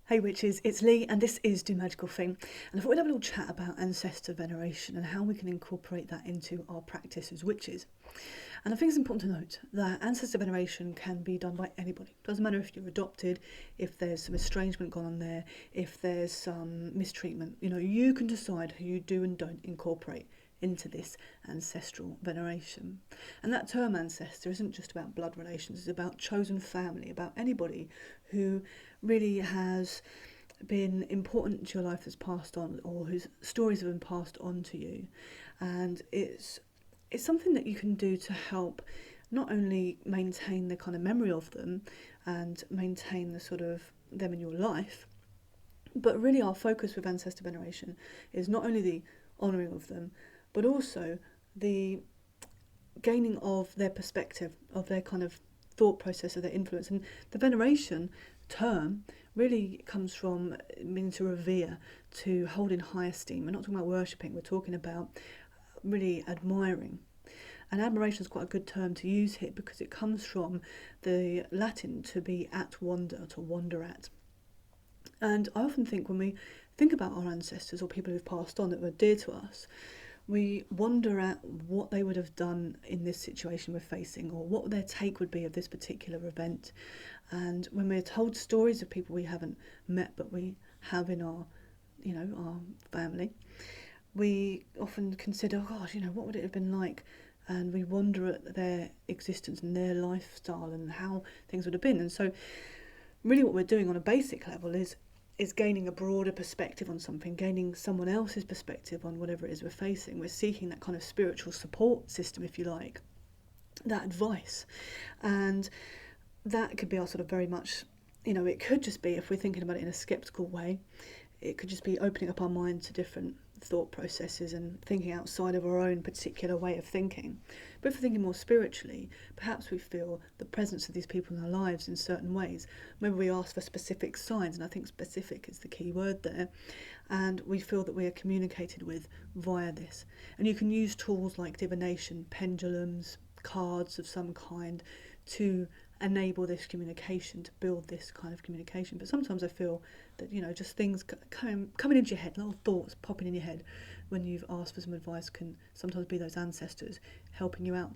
Hey witches, it's Lee and this is Do Magical Thing, and I thought we'd have a little chat about ancestor veneration and how we can incorporate that into our practice as witches. And I think it's important to note that ancestor veneration can be done by anybody. Doesn't matter if you're adopted, if there's some estrangement gone on there, if there's some mistreatment. You can decide who you do and don't incorporate into this ancestral veneration. And that term ancestor isn't just about blood relations, it's about chosen family, about anybody who really has been important to your life that's passed on, or whose stories have been passed on to you. And it's something that you can do to help not only maintain the kind of memory of them and maintain the sort of them in your life, but really our focus with ancestor veneration is not only the honouring of them, but also the gaining of their perspective, of their kind of thought process, of their influence. And the veneration term really comes from meaning to revere, to hold in high esteem. We're not talking about worshipping, we're talking about really admiring. And admiration is quite a good term to use here because it comes from the Latin to be at wonder, to wonder at. And I often think when we think about our ancestors or people who've passed on that were dear to us, we wonder at what they would have done in this situation we're facing, or what their take would be of this particular event. And when we're told stories of people we haven't met but we have in our family, we often consider, oh gosh, what would it have been like? And we wonder at their existence and their lifestyle and how things would have been. And so really what we're doing on a basic level is gaining a broader perspective on something, gaining someone else's perspective on whatever it is we're facing. We're seeking that kind of spiritual support system, if you like, that advice. And that could be our sort of very much, it could just be, if we're thinking about it in a sceptical way, it could just be opening up our mind to different thought processes and thinking outside of our own particular way of thinking. But if we're thinking more spiritually, perhaps we feel the presence of these people in our lives in certain ways. Maybe we ask for specific signs, and I think specific is the key word there, and we feel that we are communicated with via this. And you can use tools like divination, pendulums, cards of some kind to enable this communication, to build this kind of communication. But sometimes I feel that, just things coming into your head, little thoughts popping in your head when you've asked for some advice can sometimes be those ancestors helping you out.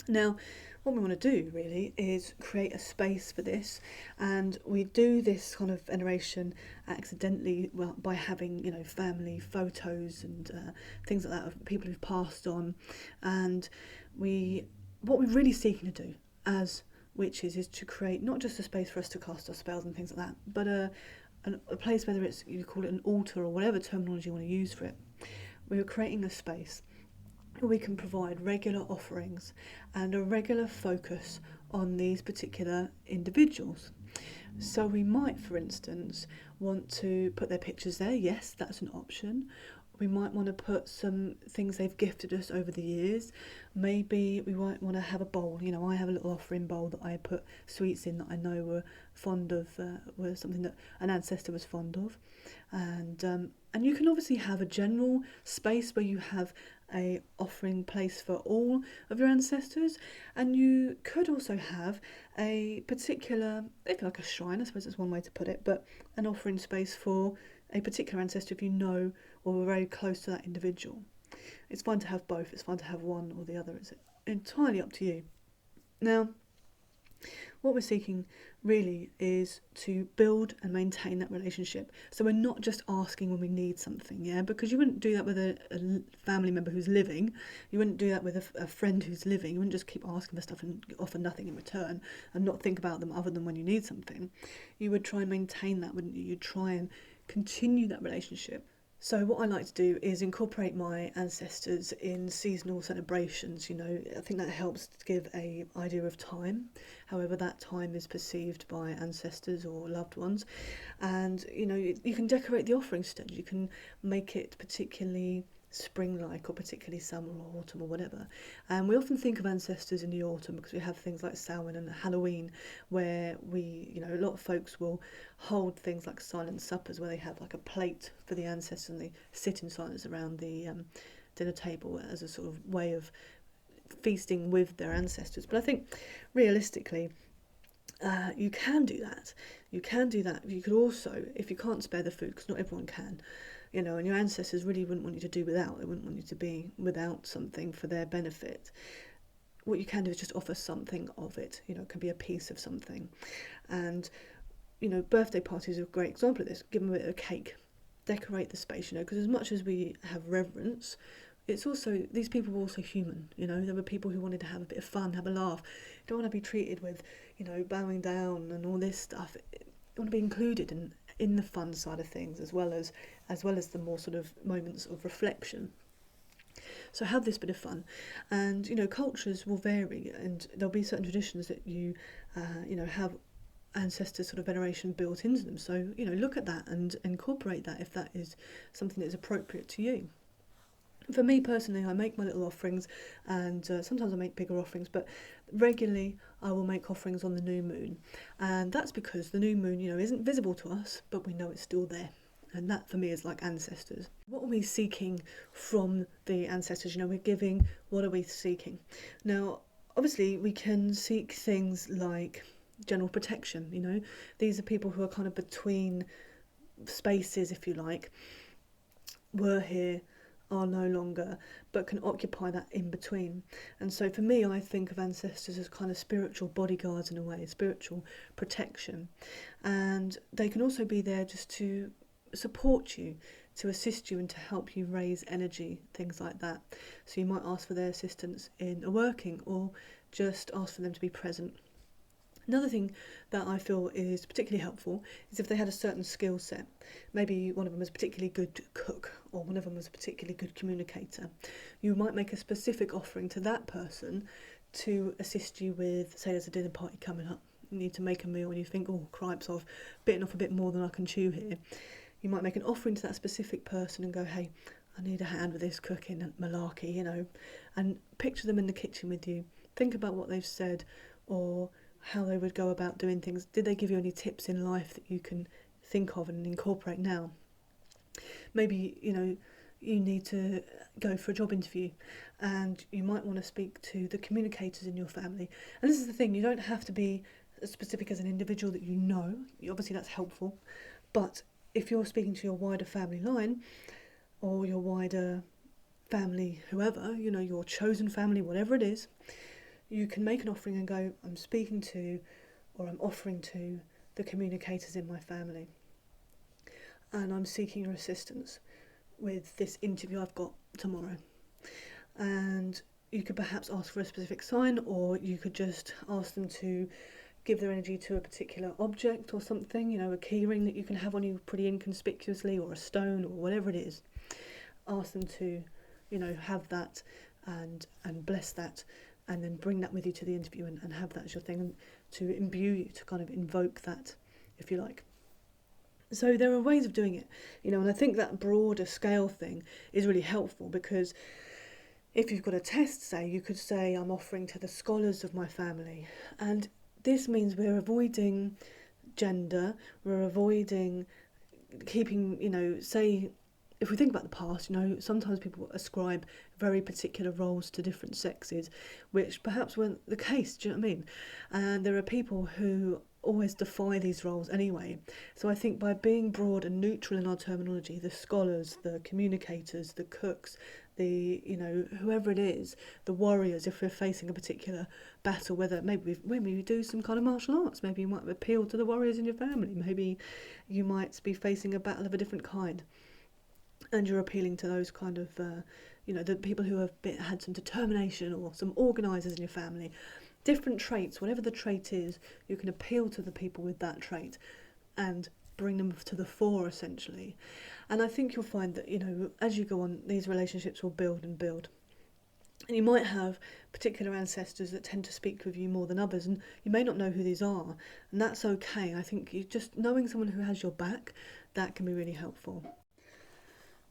Now, what we want to do really is create a space for this, and we do this kind of veneration accidentally, by having family photos and things like that of people who've passed on. And what we're really seeking to do as witches is to create not just a space for us to cast our spells and things like that, but a place, whether it's, you call it an altar or whatever terminology you want to use for it. We're creating a space where we can provide regular offerings and a regular focus on these particular individuals. So we might, for instance, want to put their pictures there. Yes, that's an option. We might want to put some things they've gifted us over the years. Maybe we might want to have a bowl. I have a little offering bowl that I put sweets in that I know were fond of, were something that an ancestor was fond of. And you can obviously have a general space where you have a offering place for all of your ancestors, and you could also have a particular, if like a shrine, I suppose that's one way to put it, but an offering space for a particular ancestor if you know or are very close to that individual. It's fine to have both, it's fine to have one or the other, it's entirely up to you. Now, what we're seeking really is to build and maintain that relationship. So we're not just asking when we need something, because you wouldn't do that with a family member who's living, you wouldn't do that with a friend who's living, you wouldn't just keep asking for stuff and offer nothing in return and not think about them other than when you need something. You would try and maintain that, wouldn't you? You'd try and continue that relationship. So what I like to do is incorporate my ancestors in seasonal celebrations. I think that helps to give an idea of time, however that time is perceived by ancestors or loved ones. And you can decorate the offering stage, you can make it particularly spring-like or particularly summer or autumn or whatever. And we often think of ancestors in the autumn because we have things like Samhain and Halloween, where a lot of folks will hold things like silent suppers where they have like a plate for the ancestors and they sit in silence around the dinner table as a sort of way of feasting with their ancestors. But I think realistically you can do that. You can do that. You could also, if you can't spare the food, because not everyone can, you know, and your ancestors really wouldn't want you to do without. They wouldn't want you to be without something for their benefit. What you can do is just offer something of it. You know, it can be a piece of something. And, you know, birthday parties are a great example of this. Give them a bit of cake. Decorate the space, you know, because as much as we have reverence, it's also, these people were also human, you know. There were people who wanted to have a bit of fun, have a laugh. You don't want to be treated with, you know, bowing down and all this stuff. You want to be included in the fun side of things, as well as the more sort of moments of reflection. So have this bit of fun, and you know, cultures will vary, and there'll be certain traditions that you know, have ancestor sort of veneration built into them. So you know, look at that and incorporate that if that is something that is appropriate to you. For me personally, I make my little offerings, and sometimes I make bigger offerings, but regularly I will make offerings on the new moon, and that's because the new moon, you know, isn't visible to us, but we know it's still there. And that for me is like ancestors. What are we seeking from the ancestors? You know, we're giving, what are we seeking? Now, obviously we can seek things like general protection, you know. These are people who are kind of between spaces, if you like, were here, are no longer, but can occupy that in between. And so for me, I think of ancestors as kind of spiritual bodyguards in a way, spiritual protection. And they can also be there just to support you, to assist you and to help you raise energy, things like that. So you might ask for their assistance in a working, or just ask for them to be present. Another thing that I feel is particularly helpful is if they had a certain skill set. Maybe one of them was a particularly good cook, or one of them was a particularly good communicator. You might make a specific offering to that person to assist you with, say there's a dinner party coming up, you need to make a meal and you think, oh cripes, I've bitten off a bit more than I can chew here. You might make an offering to that specific person and go, hey, I need a hand with this cooking and malarkey, you know, and picture them in the kitchen with you. Think about what they've said, or how they would go about doing things. Did they give you any tips in life that you can think of and incorporate now? Maybe, you know, you need to go for a job interview and you might want to speak to the communicators in your family. And this is the thing, you don't have to be as specific as an individual that you know. Obviously that's helpful, but if you're speaking to your wider family line, or your wider family, whoever, you know, your chosen family, whatever it is, you can make an offering and go, I'm speaking to, or I'm offering to the communicators in my family, and I'm seeking your assistance with this interview I've got tomorrow. And you could perhaps ask for a specific sign, or you could just ask them to give their energy to a particular object or something, you know, a key ring that you can have on you pretty inconspicuously, or a stone, or whatever it is. Ask them to, you know, have that and bless that, and then bring that with you to the interview and have that as your thing, and to imbue you, to kind of invoke that, if you like. So there are ways of doing it, you know, and I think that broader scale thing is really helpful, because if you've got a test, say, you could say, I'm offering to the scholars of my family, and this means we're avoiding gender, we're avoiding keeping, you know, say, if we think about the past, you know, sometimes people ascribe very particular roles to different sexes, which perhaps weren't the case, do you know what I mean? And there are people who always defy these roles anyway. So I think by being broad and neutral in our terminology, the scholars, the communicators, the cooks, the, you know, whoever it is, the warriors, if we're facing a particular battle, whether maybe we do some kind of martial arts, maybe you might appeal to the warriors in your family, maybe you might be facing a battle of a different kind, and you're appealing to those kind of, you know, the people who have had some determination, or some organisers in your family. Different traits, whatever the trait is, you can appeal to the people with that trait and bring them to the fore, essentially. And I think you'll find that, you know, as you go on, these relationships will build and build. And you might have particular ancestors that tend to speak with you more than others, and you may not know who these are, and that's okay. I think you just knowing someone who has your back, that can be really helpful.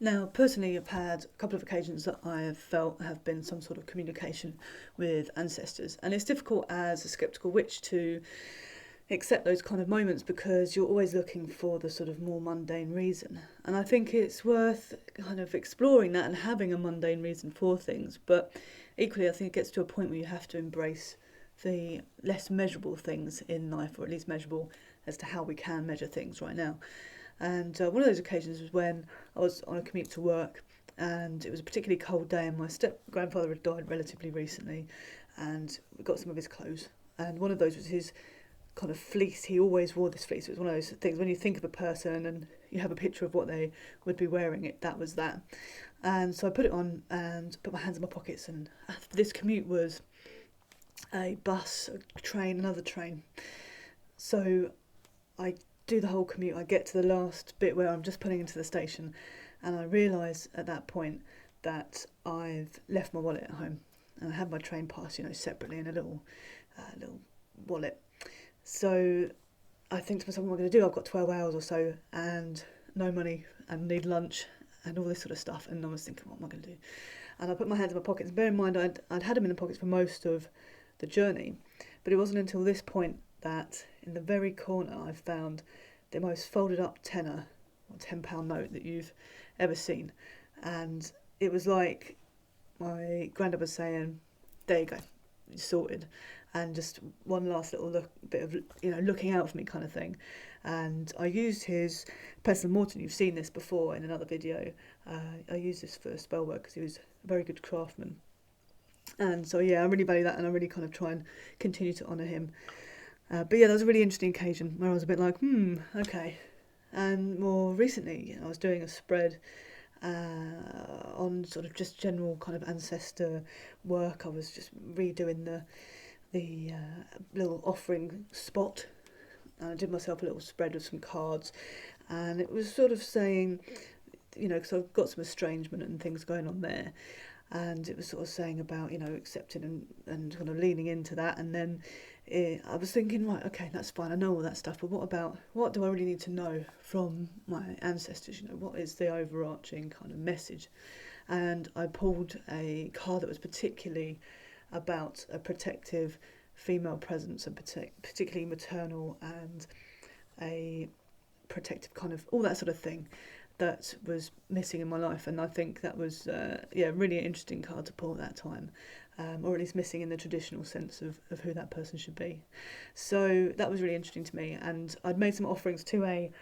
Now, personally, I've had a couple of occasions that I have felt have been some sort of communication with ancestors, and it's difficult as a sceptical witch to accept those kind of moments, because you're always looking for the sort of more mundane reason. And I think it's worth kind of exploring that and having a mundane reason for things, but equally I think it gets to a point where you have to embrace the less measurable things in life, or at least measurable as to how we can measure things right now. And one of those occasions was when I was on a commute to work, and it was a particularly cold day, and my step-grandfather had died relatively recently, and we got some of his clothes, and one of those was his kind of fleece. He always wore this fleece. It was one of those things when you think of a person and you have a picture of what they would be wearing, that was that. And so I put it on and put my hands in my pockets, and this commute was a bus, a train, another train. So I do the whole commute. I get to the last bit where I'm just pulling into the station, and I realise at that point that I've left my wallet at home, and I have my train pass, separately in a little wallet. So I think to myself, what am I going to do? I've got 12 hours or so and no money and need lunch and all this sort of stuff. And I was thinking, what am I going to do? And I put my hands in my pockets. Bear in mind, I'd had them in the pockets for most of the journey, but it wasn't until this point that in the very corner I found the most folded up tenner or £10 note that you've ever seen. And it was like my granddad was saying, there you go, you're sorted. And just one last little bit of looking out for me kind of thing. And I used his pestle and morton. You've seen this before in another video. I used this for spell work because he was a very good craftsman. And so I really value that, and I really kind of try and continue to honour him. But that was a really interesting occasion where I was a bit like, okay. And more recently, I was doing a spread on sort of just general kind of ancestor work. I was just redoing the little offering spot. I did myself a little spread with some cards, and it was sort of saying, because I've got some estrangement and things going on there, and it was sort of saying about, accepting and kind of leaning into that. And then I was thinking, right, okay, that's fine, I know all that stuff, but what do I really need to know from my ancestors? What is the overarching kind of message? And I pulled a card that was particularly about a protective female presence, and particularly maternal, and a protective kind of all that sort of thing that was missing in my life. And I think that was really an interesting card to pull at that time, or at least missing in the traditional sense of who that person should be. So that was really interesting to me, and I'd made some offerings to a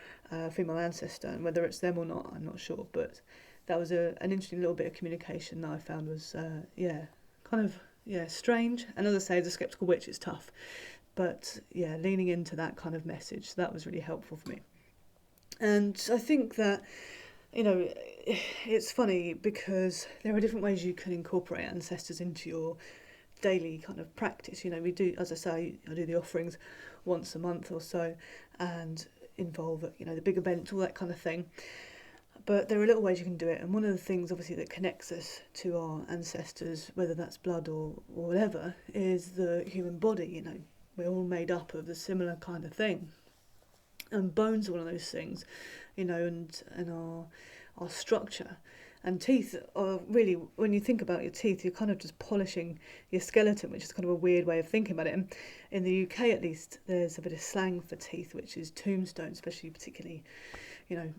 female ancestor, and whether it's them or not, I'm not sure, but that was an interesting little bit of communication that I found was strange. And as I say, as a sceptical witch, it's tough, but leaning into that kind of message, that was really helpful for me. And I think that it's funny because there are different ways you can incorporate ancestors into your daily kind of practice. We do, as I say, I do the offerings once a month or so, and involve the big events, all that kind of thing. But there are little ways you can do it, and one of the things obviously that connects us to our ancestors, whether that's blood or whatever, is the human body. We're all made up of a similar kind of thing, and bones are one of those things, and our structure. And teeth are really, when you think about your teeth, you're kind of just polishing your skeleton, which is kind of a weird way of thinking about it. And in the UK at least, there's a bit of slang for teeth, which is tombstone, especially particularly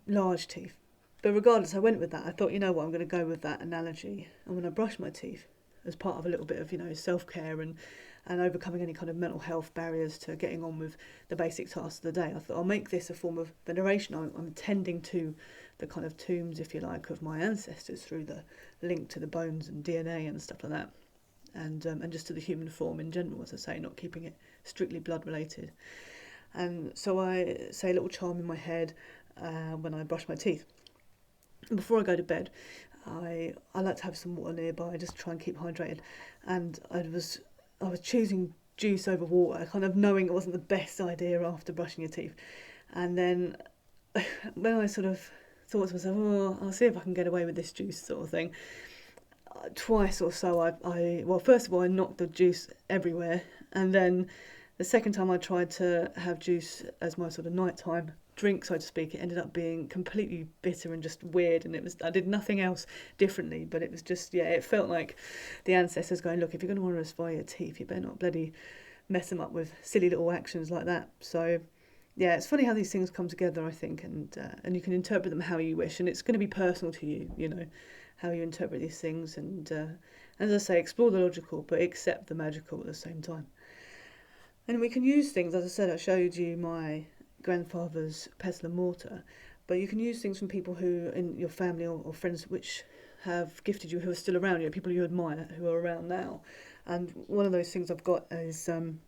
large teeth. But regardless, I went with that. I thought, I'm going to go with that analogy. And when I brush my teeth, as part of a little bit of, self-care and overcoming any kind of mental health barriers to getting on with the basic tasks of the day, I thought I'll make this a form of veneration. I'm tending to the kind of tombs, if you like, of my ancestors through the link to the bones and DNA and stuff like that. And just to the human form in general, as I say, not keeping it strictly blood related. And so I say a little charm in my head when I brush my teeth. Before I go to bed, I like to have some water nearby, just to try and keep hydrated. And I was choosing juice over water, kind of knowing it wasn't the best idea after brushing your teeth. And then when I sort of thought to myself, I'll see if I can get away with this juice sort of thing, twice or so first of all I knocked the juice everywhere, and then the second time I tried to have juice as my sort of nighttime drink, so to speak, it ended up being completely bitter and just weird, and I did nothing else differently, but it was just, it felt like the ancestors going, look, if you're going to want to aspire your teeth, you better not bloody mess them up with silly little actions like that. So it's funny how these things come together, I think, and you can interpret them how you wish, and it's going to be personal to you, how you interpret these things, and as I say, explore the logical but accept the magical at the same time. And we can use things, as I said, I showed you my grandfather's pestle and mortar, but you can use things from people who in your family or friends which have gifted you, who are still around, people you admire who are around now. And one of those things I've got is in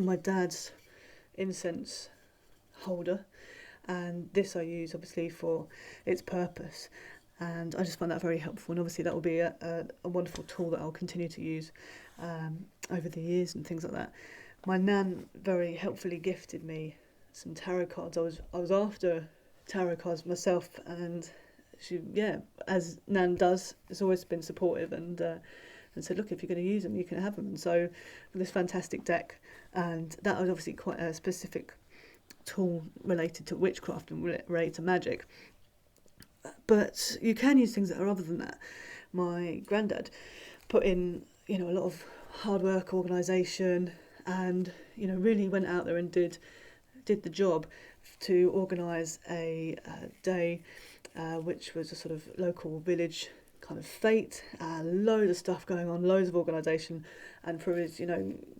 my dad's incense holder, and this I use obviously for its purpose, and I just find that very helpful, and obviously that will be a wonderful tool that I'll continue to use over the years and things like that. My nan very helpfully gifted me some tarot cards. I was after tarot cards myself, and she, as nan does, has always been supportive and said, look, if you're going to use them, you can have them. And so this fantastic deck, and that was obviously quite a specific tool related to witchcraft and related to magic. But you can use things that are other than that. My granddad put in, a lot of hard work, organisation, and really went out there and did the job to organise a day which was a sort of local village kind of fete, loads of stuff going on, loads of organisation, and for his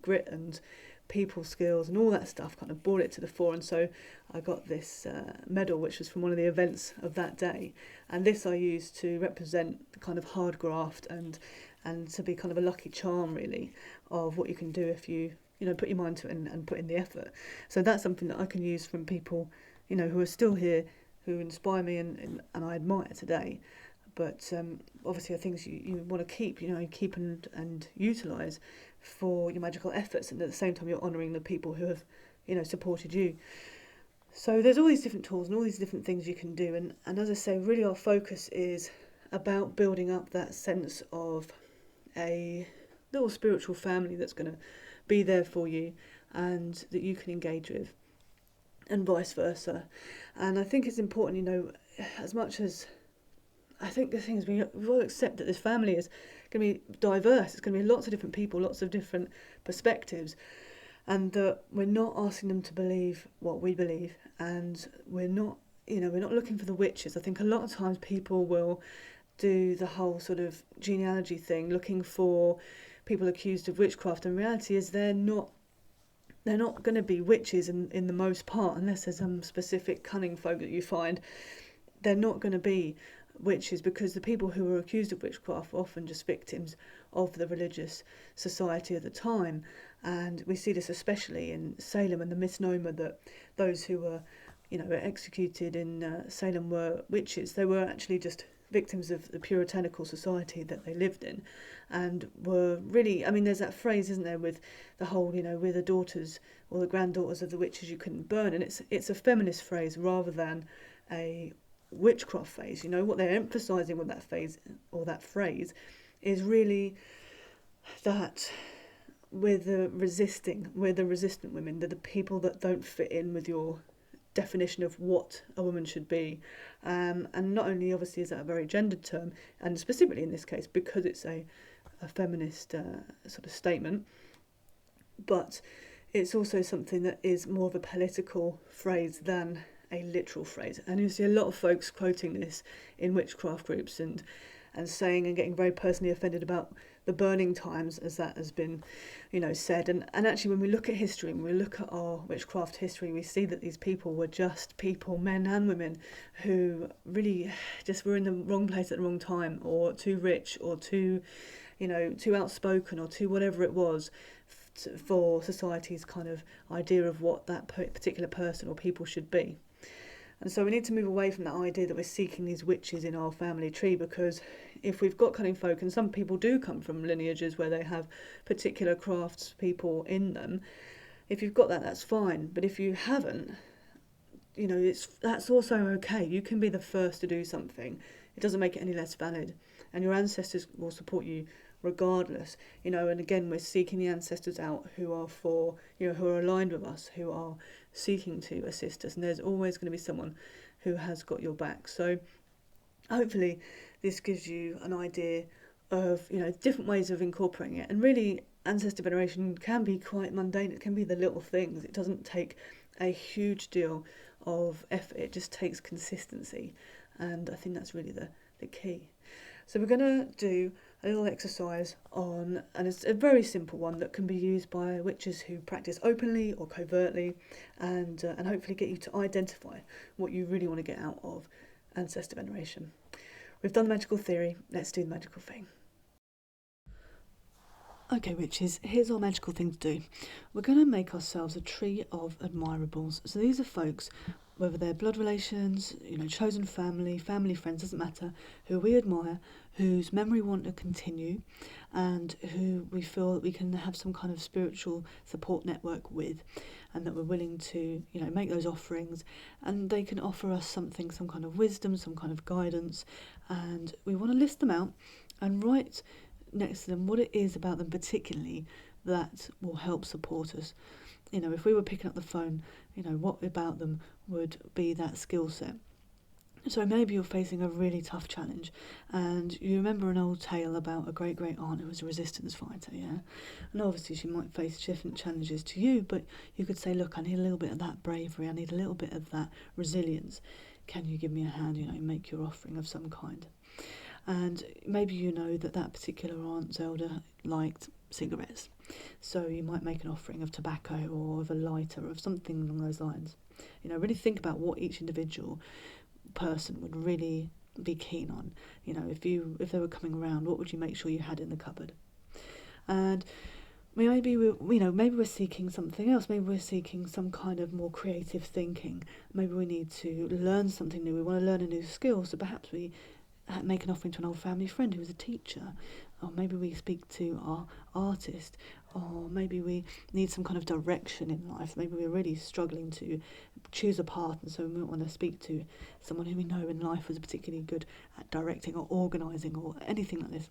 grit and people skills and all that stuff kind of brought it to the fore. And so I got this medal which was from one of the events of that day, and this I used to represent the kind of hard graft and to be kind of a lucky charm really of what you can do if you put your mind to it and put in the effort. So that's something that I can use from people who are still here, who inspire me and I admire today. But obviously are things you want to keep, keep and utilise for your magical efforts, and at the same time you're honouring the people who have supported you. So there's all these different tools and all these different things you can do, and as I say, really our focus is about building up that sense of a little spiritual family that's going to be there for you and that you can engage with, and vice versa. And I think it's important, as much as I think the thing is we've got to accept that this family is going to be diverse. It's going to be lots of different people, lots of different perspectives, and that we're not asking them to believe what we believe, and we're not looking for the witches. I think a lot of times people will do the whole sort of genealogy thing, looking for people accused of witchcraft, and reality is they're not going to be witches in the most part, unless there's some specific cunning folk that you find. They're not going to be witches, because the people who are accused of witchcraft are often just victims of the religious society of the time. And we see this especially in Salem, and the misnomer that those who were executed in Salem were witches. They were actually just victims of the puritanical society that they lived in, and were really, there's that phrase, isn't there, with the whole, we're the daughters or the granddaughters of the witches you couldn't burn, and it's a feminist phrase rather than a witchcraft phrase. What they're emphasising with that phase or that phrase is really that we're the resistant women, they're the people that don't fit in with your definition of what a woman should be, and not only obviously is that a very gendered term, and specifically in this case because it's a feminist sort of statement, but it's also something that is more of a political phrase than a literal phrase. And you see a lot of folks quoting this in witchcraft groups and saying and getting very personally offended about the burning times, as that has been said. And actually, when we look at history, when we look at our witchcraft history, we see that these people were just people, men and women, who really just were in the wrong place at the wrong time, or too rich, or too outspoken, or too whatever it was for society's kind of idea of what that particular person or people should be. And so we need to move away from that idea that we're seeking these witches in our family tree, because if we've got cunning folk, and some people do come from lineages where they have particular crafts people in them, if you've got that, that's fine. But if you haven't, that's also okay. You can be the first to do something. It doesn't make it any less valid, and your ancestors will support you regardless. And again, we're seeking the ancestors out who are who are aligned with us, who are seeking to assist us, and there's always going to be someone who has got your back. So hopefully this gives you an idea of different ways of incorporating it. And really, ancestor veneration can be quite mundane. It can be the little things. It doesn't take a huge deal of effort. It just takes consistency, and I think that's really the key. So we're going to do a little exercise on, and it's a very simple one that can be used by witches who practice openly or covertly, and hopefully get you to identify what you really want to get out of ancestor veneration. We've done the magical theory, let's do the magical thing. Okay, witches, here's our magical thing to do. We're going to make ourselves a tree of admirables. So these are folks, whether they're blood relations, chosen family, family friends, doesn't matter, who we admire, whose memory we want to continue, and who we feel that we can have some kind of spiritual support network with, and that we're willing to, make those offerings, and they can offer us something, some kind of wisdom, some kind of guidance, and we want to list them out and write next to them what it is about them particularly that will help support us. If we were picking up the phone, what about them would be that skill set. So maybe you're facing a really tough challenge, and you remember an old tale about a great aunt who was a resistance fighter, yeah? And obviously she might face different challenges to you, but you could say, look, I need a little bit of that bravery, I need a little bit of that resilience. Can you give me a hand, make your offering of some kind? And maybe that particular aunt Zelda liked cigarettes, so you might make an offering of tobacco or of a lighter or of something along those lines. Really think about what each individual person would really be keen on. If they were coming around, what would you make sure you had in the cupboard? And maybe we're seeking something else. Maybe we're seeking some kind of more creative thinking. Maybe we need to learn something new. We want to learn a new skill, so perhaps we make an offering to an old family friend who's a teacher, or maybe we speak to our artist, or maybe we need some kind of direction in life. Maybe we're really struggling to choose a path, and so we might want to speak to someone who we know in life was particularly good at directing or organising or anything like this.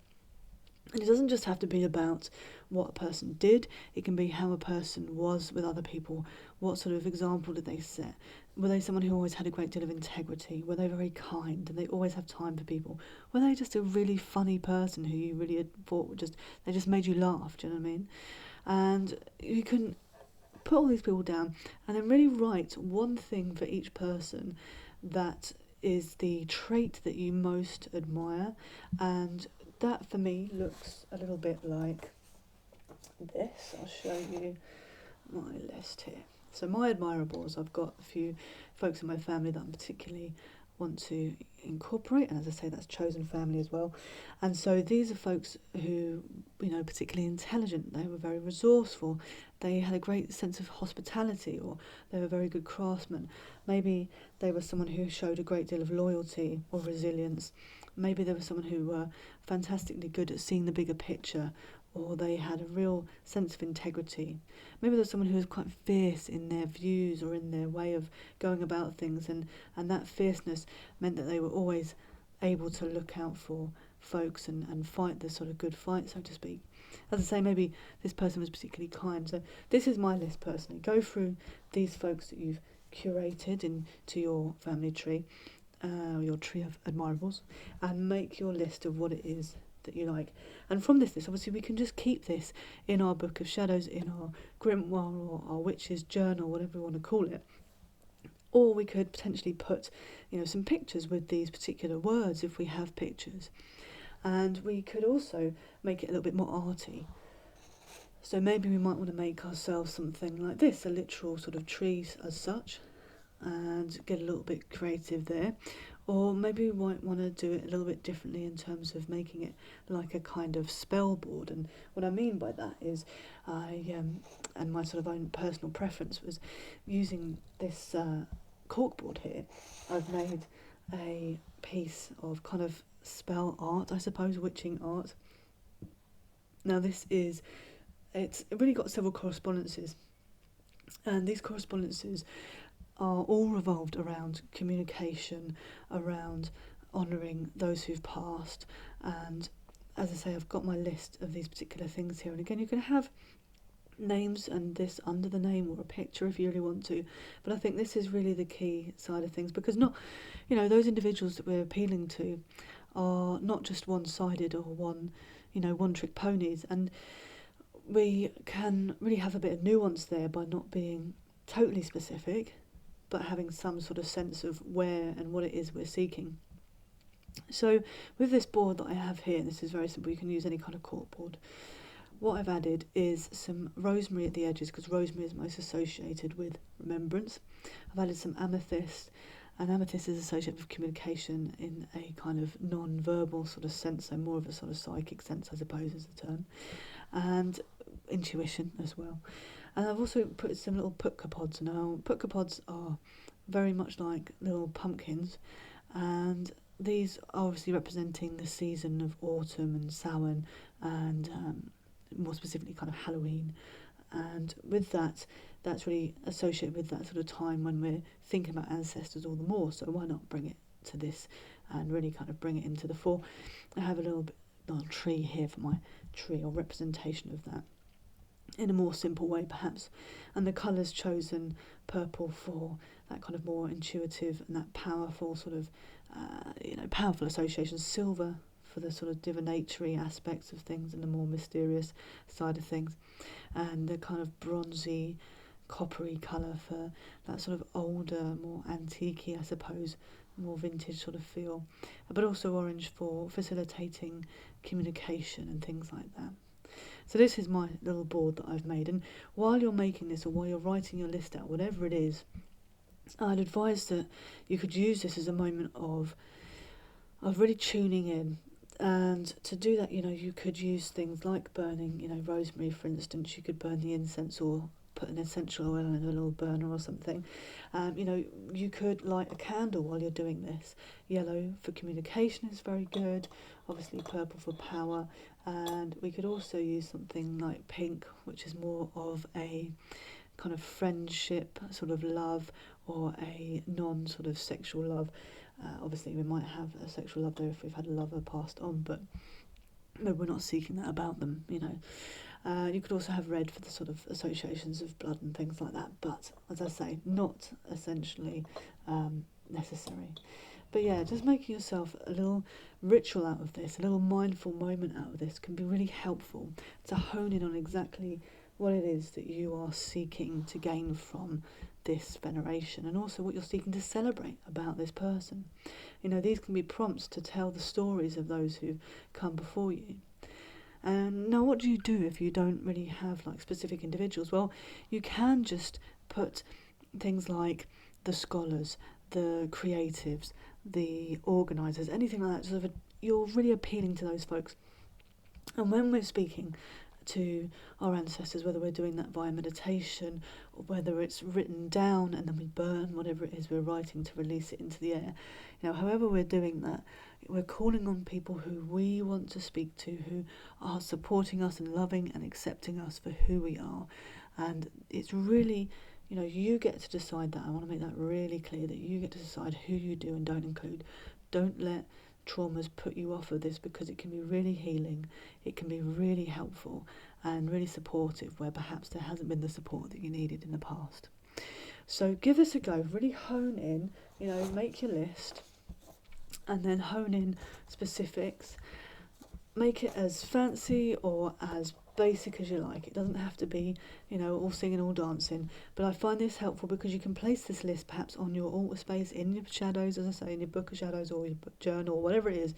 And it doesn't just have to be about what a person did, it can be how a person was with other people. What sort of example did they set? Were they someone who always had a great deal of integrity? Were they very kind? Did they always have time for people? Were they just a really funny person who you really thought they just made you laugh, do you know what I mean? And you can put all these people down and then really write one thing for each person that is the trait that you most admire, and that for me looks a little bit like this. I'll show you my list here. So my admirables, I've got a few folks in my family that I particularly want to incorporate, and as I say, that's chosen family as well. And so these are folks who, particularly intelligent, they were very resourceful, they had a great sense of hospitality, or they were very good craftsmen. Maybe they were someone who showed a great deal of loyalty or resilience. Maybe they were someone who were fantastically good at seeing the bigger picture, or they had a real sense of integrity. Maybe there's someone who was quite fierce in their views or in their way of going about things, and that fierceness meant that they were always able to look out for folks and fight the sort of good fight, so to speak. As I say, maybe this person was particularly kind. So this is my list personally. Go through these folks that you've curated into your family tree, your tree of admirables, and make your list of what it is that you like. And from this list, obviously, we can just keep this in our book of shadows, in our grimoire, or our witch's journal, whatever we want to call it. Or we could potentially put, some pictures with these particular words if we have pictures. And we could also make it a little bit more arty. So maybe we might want to make ourselves something like this, a literal sort of tree as such, and get a little bit creative there. Or maybe we might want to do it a little bit differently in terms of making it like a kind of spell board. And what I mean by that is and my sort of own personal preference was using this corkboard here. I've made a piece of kind of spell art, I suppose, witching art. Now it's really got several correspondences, and these correspondences are all revolved around communication, around honouring those who've passed. And as I say, I've got my list of these particular things here, and again, you can have names and this under the name, or a picture if you really want to, but I think this is really the key side of things, because not, those individuals that we're appealing to are not just one-sided or one-trick ponies, and we can really have a bit of nuance there by not being totally specific, but having some sort of sense of where and what it is we're seeking. So with this board that I have here, this is very simple, you can use any kind of cork board. What I've added is some rosemary at the edges, because rosemary is most associated with remembrance. I've added some amethyst, and amethyst is associated with communication in a kind of non-verbal sort of sense, so more of a sort of psychic sense, I suppose is the term, and intuition as well. And I've also put some little putka pods. Now, putka pods are very much like little pumpkins, and these are obviously representing the season of autumn and Samhain, and more specifically kind of Halloween. And with that, that's really associated with that sort of time when we're thinking about ancestors all the more. So why not bring it to this and really kind of bring it into the fore? I have a little tree here for my tree, or representation of that, in a more simple way perhaps. And the colours chosen, purple for that kind of more intuitive and that powerful sort of powerful associations, silver for the sort of divinatory aspects of things and the more mysterious side of things, and the kind of bronzy, coppery colour for that sort of older, more antique-y, I suppose, more vintage sort of feel, but also orange for facilitating communication and things like that. So this is my little board that I've made, and while you're making this, or while you're writing your list out, whatever it is, I'd advise that you could use this as a moment of really tuning in. And to do that, you could use things like burning, rosemary, for instance. You could burn the incense or put an essential oil in a little burner or something. You could light a candle while you're doing this. Yellow for communication is very good. Obviously purple for power. And we could also use something like pink, which is more of a kind of friendship, sort of love, or a non-sort of sexual love. Obviously we might have a sexual love there if we've had a lover passed on, but no, we're not seeking that about them, You could also have red for the sort of associations of blood and things like that, but as I say, not essentially necessary. But yeah, just making yourself a little ritual out of this, a little mindful moment out of this, can be really helpful to hone in on exactly what it is that you are seeking to gain from this veneration, and also what you're seeking to celebrate about this person. These can be prompts to tell the stories of those who've come before you. And now, what do you do if you don't really have like specific individuals? Well, you can just put things like the scholars, the creatives, the organisers, anything like that. You're really appealing to those folks. And when we're speaking to our ancestors, whether we're doing that via meditation, or whether it's written down and then we burn whatever it is we're writing to release it into the air, however we're doing that, we're calling on people who we want to speak to, who are supporting us and loving and accepting us for who we are. And it's really, you get to decide that. I want to make that really clear, that you get to decide who you do and don't include. Don't let traumas put you off of this, because it can be really healing, it can be really helpful and really supportive where perhaps there hasn't been the support that you needed in the past. So give this a go, really hone in, make your list and then hone in specifics. Make it as fancy or as basic as you like. It doesn't have to be, all singing, all dancing. But I find this helpful because you can place this list perhaps on your altar space, in your shadows, as I say, in your book of shadows or your journal, or whatever it is.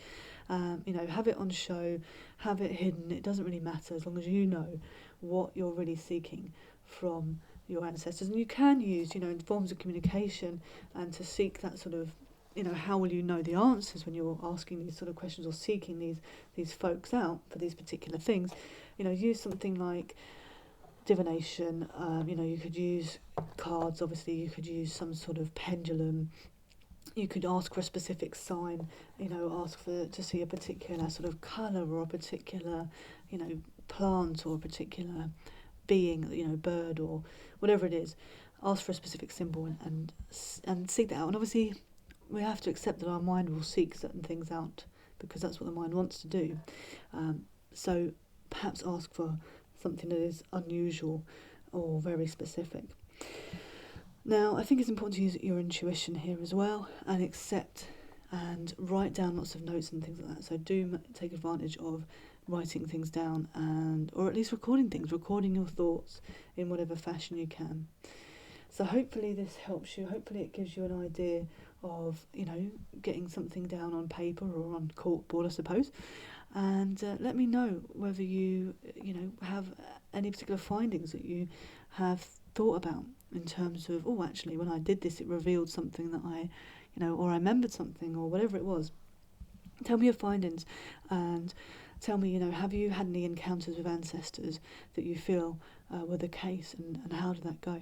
Have it on show, have it hidden. It doesn't really matter as long as you know what you're really seeking from your ancestors. And you can use, forms of communication and to seek that sort of, how will you know the answers when you're asking these sort of questions or seeking these folks out for these particular things. Use something like divination. You could use cards, obviously. You could use some sort of pendulum. You could ask for a specific sign, ask to see a particular sort of colour, or a particular, plant, or a particular being, bird or whatever it is. Ask for a specific symbol and seek that out. And obviously we have to accept that our mind will seek certain things out, because that's what the mind wants to do. So perhaps ask for something that is unusual or very specific. Now, I think it's important to use your intuition here as well, and accept and write down lots of notes and things like that. So do take advantage of writing things down, or at least recording your thoughts in whatever fashion you can. So hopefully this helps you. Hopefully it gives you an idea of, getting something down on paper or on corkboard, I suppose. And let me know whether you, have any particular findings that you have thought about in terms of, oh, actually, when I did this, it revealed something that I, or I remembered something, or whatever it was. Tell me your findings, and tell me, have you had any encounters with ancestors that you feel were the case, and how did that go?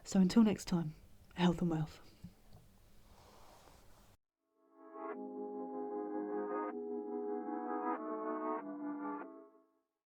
So until next time, health and wealth.